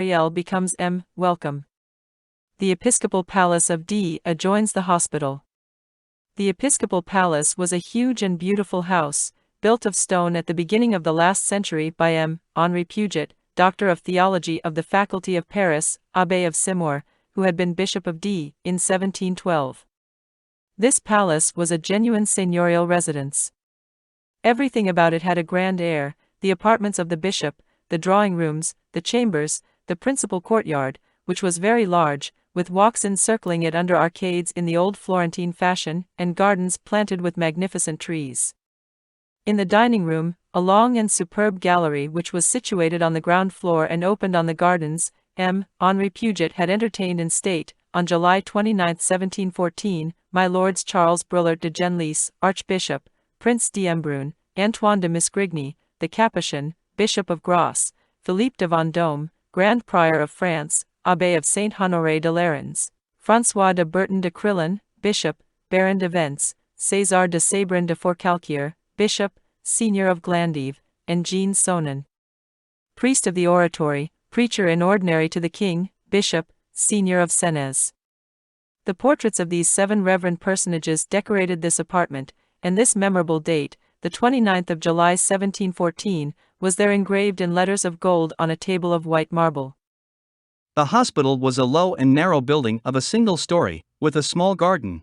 MYRIEL becomes WELCOM. The Episcopal Palace of D adjoins the hospital. The Episcopal Palace was a huge and beautiful house, built of stone at the beginning of the last century by Henri Puget, Doctor of Theology of the Faculty of Paris, Abbé of Simor, who had been Bishop of D in 1712. This palace was a genuine seigneurial residence. Everything about it had a grand air: the apartments of the bishop, the drawing rooms, the chambers, the principal courtyard, which was very large, with walks encircling it under arcades in the old Florentine fashion, and gardens planted with magnificent trees. In the dining room, a long and superb gallery which was situated on the ground floor and opened on the gardens, Henri Puget had entertained in state, on July 29, 1714, my lords Charles Brulart de Genlis, Archbishop, Prince d'Embrun, Antoine de Misgrigny, the Capuchin, Bishop of Grasse, Philippe de Vendôme, Grand Prior of France, Abbé of Saint Honoré de Lérins, François de Burton de Crillon, Bishop, Baron de Vence, César de Sabrin de Forcalquier, Bishop, Senior of Glandive, and Jean Sonnen, priest of the Oratory, preacher in ordinary to the King, Bishop, Senior of Senez. The portraits of these 7 reverend personages decorated this apartment, and this memorable date, the 29th of July 1714, was there engraved in letters of gold on a table of white marble. The hospital was a low and narrow building of a single story, with a small garden.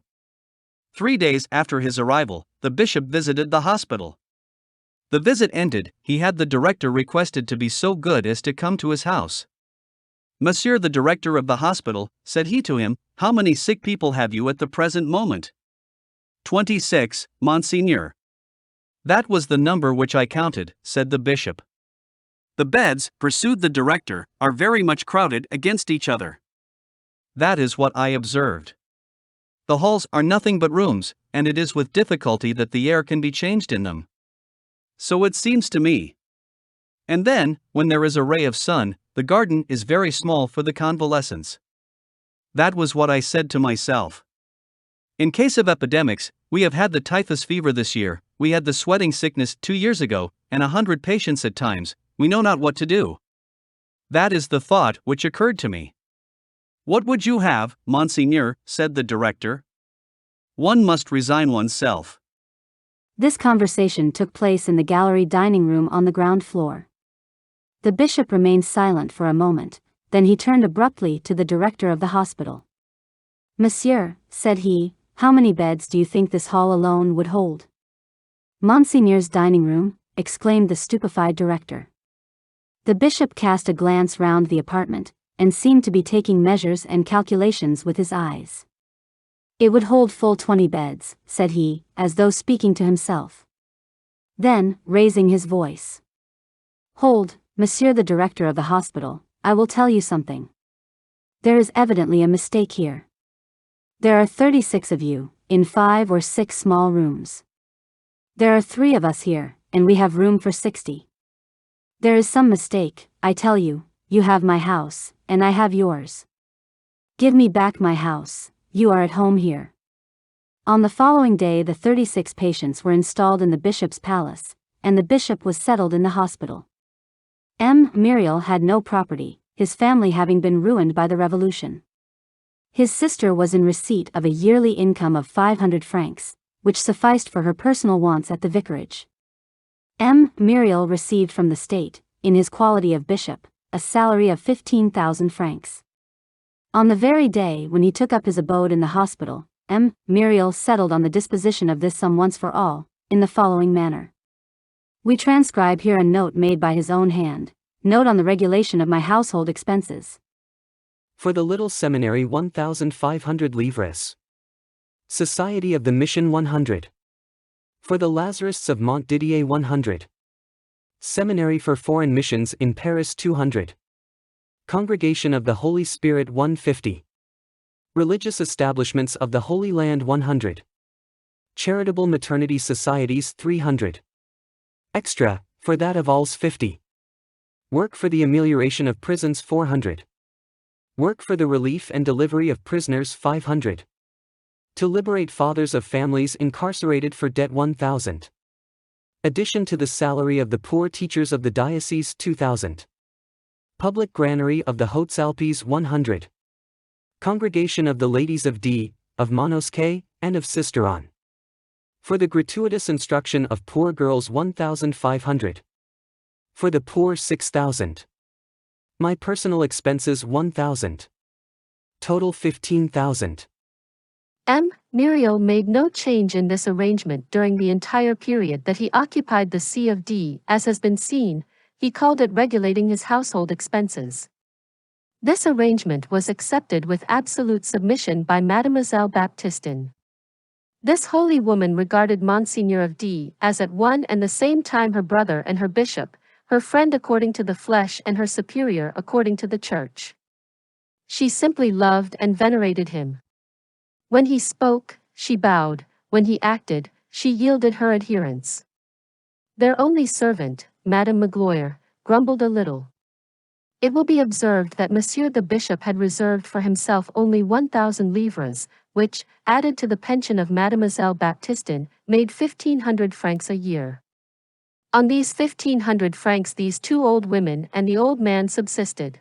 3 days after his arrival, the bishop visited the hospital. The visit ended, he had the director requested to be so good as to come to his house. Monsieur, the director of the hospital, said he to him, "How many sick people have you at the present moment?" 26, Monseigneur. That was the number which I counted, said the bishop. The beds, pursued the director, are very much crowded against each other. That is what I observed. The halls are nothing but rooms, and it is with difficulty that the air can be changed in them. So it seems to me. And then, when there is a ray of sun, the garden is very small for the convalescents. That was what I said to myself. In case of epidemics, we have had the typhus fever this year, we had the sweating sickness 2 years ago, and 100 patients at times, we know not what to do. That is the thought which occurred to me. What would you have, Monseigneur, said the director. One must resign oneself. This conversation took place in the gallery dining room on the ground floor. The bishop remained silent for a moment, then he turned abruptly to the director of the hospital. "Monsieur," said he, "how many beds do you think this hall alone would hold?" "Monseigneur's dining room," exclaimed the stupefied director. The bishop cast a glance round the apartment, and seemed to be taking measures and calculations with his eyes. "It would hold full 20 beds, said he, as though speaking to himself. Then, raising his voice, "Hold, Monsieur the director of the hospital, I will tell you something. There is evidently a mistake here. There are 36 of you, in 5 or 6 small rooms. There are 3 of us here, and we have room for 60. There is some mistake, I tell you. You have my house, and I have yours. Give me back my house, you are at home here." On the following day the 36 patients were installed in the bishop's palace, and the bishop was settled in the hospital. MYRIEL had no property, his family having been ruined by the revolution. His sister was in receipt of a yearly income of 500 francs, which sufficed for her personal wants at the vicarage. MYRIEL received from the state, in his quality of bishop, a salary of 15,000 francs. On the very day when he took up his abode in the hospital, MYRIEL settled on the disposition of this sum once for all, in the following manner. We transcribe here a note made by his own hand. Note on the regulation of my household expenses. For the little seminary 1,500 livres. Society of the Mission 100. For the Lazarists of Montdidier 100. Seminary for Foreign Missions in Paris 200. Congregation of the Holy Spirit 150. Religious Establishments of the Holy Land 100. Charitable Maternity Societies 300. Extra, for that of alls 50. Work for the amelioration of prisons 400. Work for the relief and delivery of prisoners 500. To liberate fathers of families incarcerated for debt 1,000. Addition to the salary of the poor teachers of the diocese 2,000. Public Granary of the Hautes-Alpes 100. Congregation of the Ladies of D, of Monosque, and of Sisteron. For the gratuitous instruction of poor girls 1,500. For the poor 6,000. My personal expenses 1,000. Total 15,000. MYRIEL made no change in this arrangement during the entire period that he occupied the See of D. As has been seen, he called it regulating his household expenses. This arrangement was accepted with absolute submission by Mademoiselle Baptistin. This holy woman regarded Monseigneur of D. as at one and the same time her brother and her bishop, her friend according to the flesh and her superior according to the church. She simply loved and venerated him. When he spoke, she bowed; when he acted, she yielded her adherence. Their only servant, Madame Magloire, grumbled a little. It will be observed that Monsieur the Bishop had reserved for himself only 1,000 livres, which, added to the pension of Mademoiselle Baptistin, made 1,500 francs a year. On these 1,500 francs these two old women and the old man subsisted.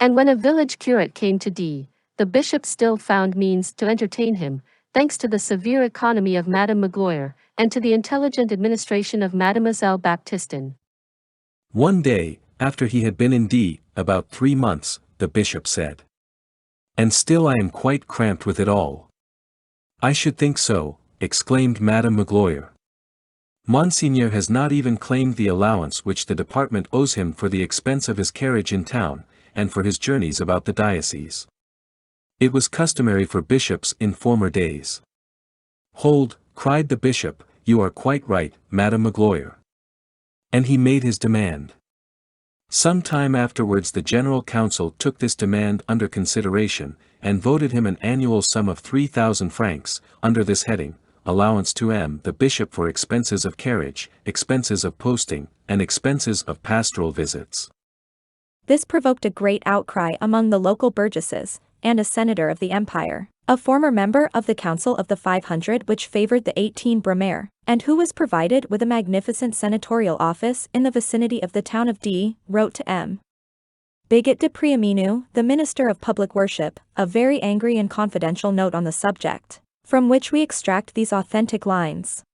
And when a village curate came to D, the bishop still found means to entertain him, thanks to the severe economy of Madame Magloire, and to the intelligent administration of Mademoiselle Baptistin. One day, after he had been in D, about 3 months, the bishop said, "And still I am quite cramped with it all." "I should think so," exclaimed Madame Magloire. "Monseigneur has not even claimed the allowance which the department owes him for the expense of his carriage in town, and for his journeys about the diocese. It was customary for bishops in former days." "Hold," cried the bishop, "you are quite right, Madame Magloire." And he made his demand. Some time afterwards the General Council took this demand under consideration, and voted him an annual sum of 3,000 francs, under this heading, allowance to the bishop for expenses of carriage, expenses of posting, and expenses of pastoral visits. This provoked a great outcry among the local burgesses, and a senator of the empire, a former member of the Council of the 500 which favored the 18 Brumaire, and who was provided with a magnificent senatorial office in the vicinity of the town of D, wrote to M. Bigot de Priaminu, the minister of public worship, a very angry and confidential note on the subject, from which we extract these authentic lines.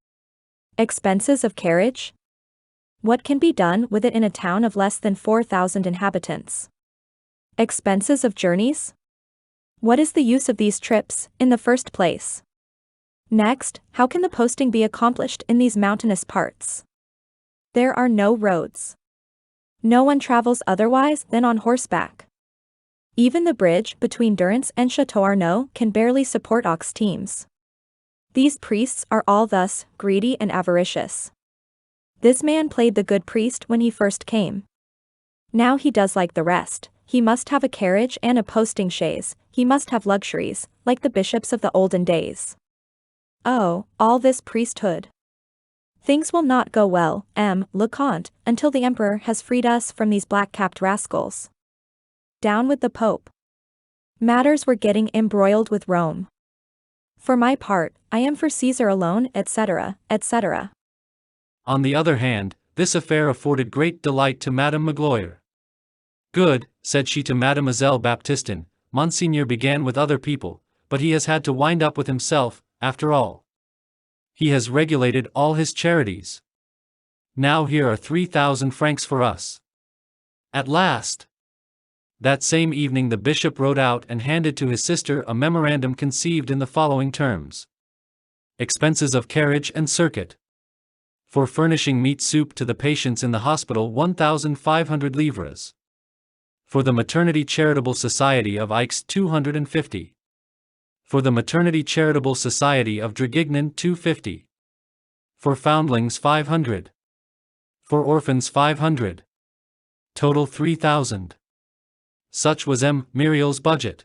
Expenses of carriage? What can be done with it in a town of less than 4,000 inhabitants? Expenses of journeys? What is the use of these trips, in the first place? Next, how can the posting be accomplished in these mountainous parts? There are no roads. No one travels otherwise than on horseback. Even the bridge between Durance and Chateau Arnaud can barely support ox teams. These priests are all thus greedy and avaricious. This man played the good priest when he first came. Now he does like the rest. He must have a carriage and a posting chaise, he must have luxuries, like the bishops of the olden days. Oh, all this priesthood. Things will not go well, le Comte, until the emperor has freed us from these black-capped rascals. Down with the Pope. Matters were getting embroiled with Rome. For my part, I am for Caesar alone, etc., etc. On the other hand, this affair afforded great delight to Madame Magloire. "Good," said she to Mademoiselle Baptistin, "Monseigneur began with other people, but he has had to wind up with himself, after all. He has regulated all his charities. Now here are 3,000 francs for us. At last!" That same evening the bishop wrote out and handed to his sister a memorandum conceived in the following terms. Expenses of carriage and circuit. For furnishing meat soup to the patients in the hospital 1,500 livres. For the Maternity Charitable Society of Aix 250. For the Maternity Charitable Society of Draguignan 250. For foundlings 500. For orphans 500. Total 3,000. Such was MYRIEL's budget.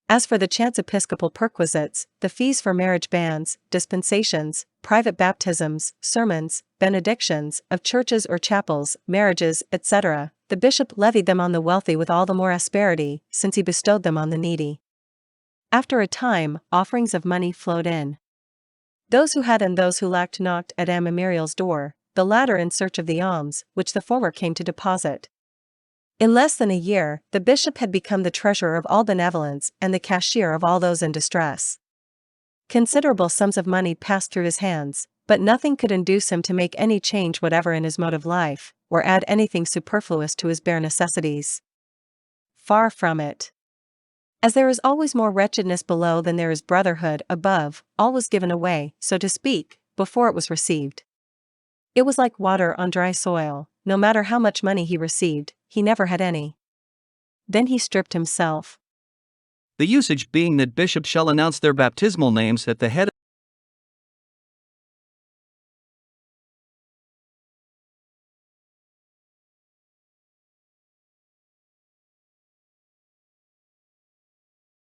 As for the chance episcopal perquisites, the fees for marriage bans, dispensations, private baptisms, sermons, benedictions, of churches or chapels, marriages, etc., the bishop levied them on the wealthy with all the more asperity, since he bestowed them on the needy. After a time, offerings of money flowed in. Those who had and those who lacked knocked at MYRIEL's door, the latter in search of the alms, which the former came to deposit. In less than a year, the bishop had become the treasurer of all benevolence and the cashier of all those in distress. Considerable sums of money passed through his hands, but nothing could induce him to make any change whatever in his mode of life, or add anything superfluous to his bare necessities. Far from it. As there is always more wretchedness below than there is brotherhood above, all was given away, so to speak, before it was received. It was like water on dry soil. No matter how much money he received, he never had any. Then he stripped himself. The usage being that bishops shall announce their baptismal names at the head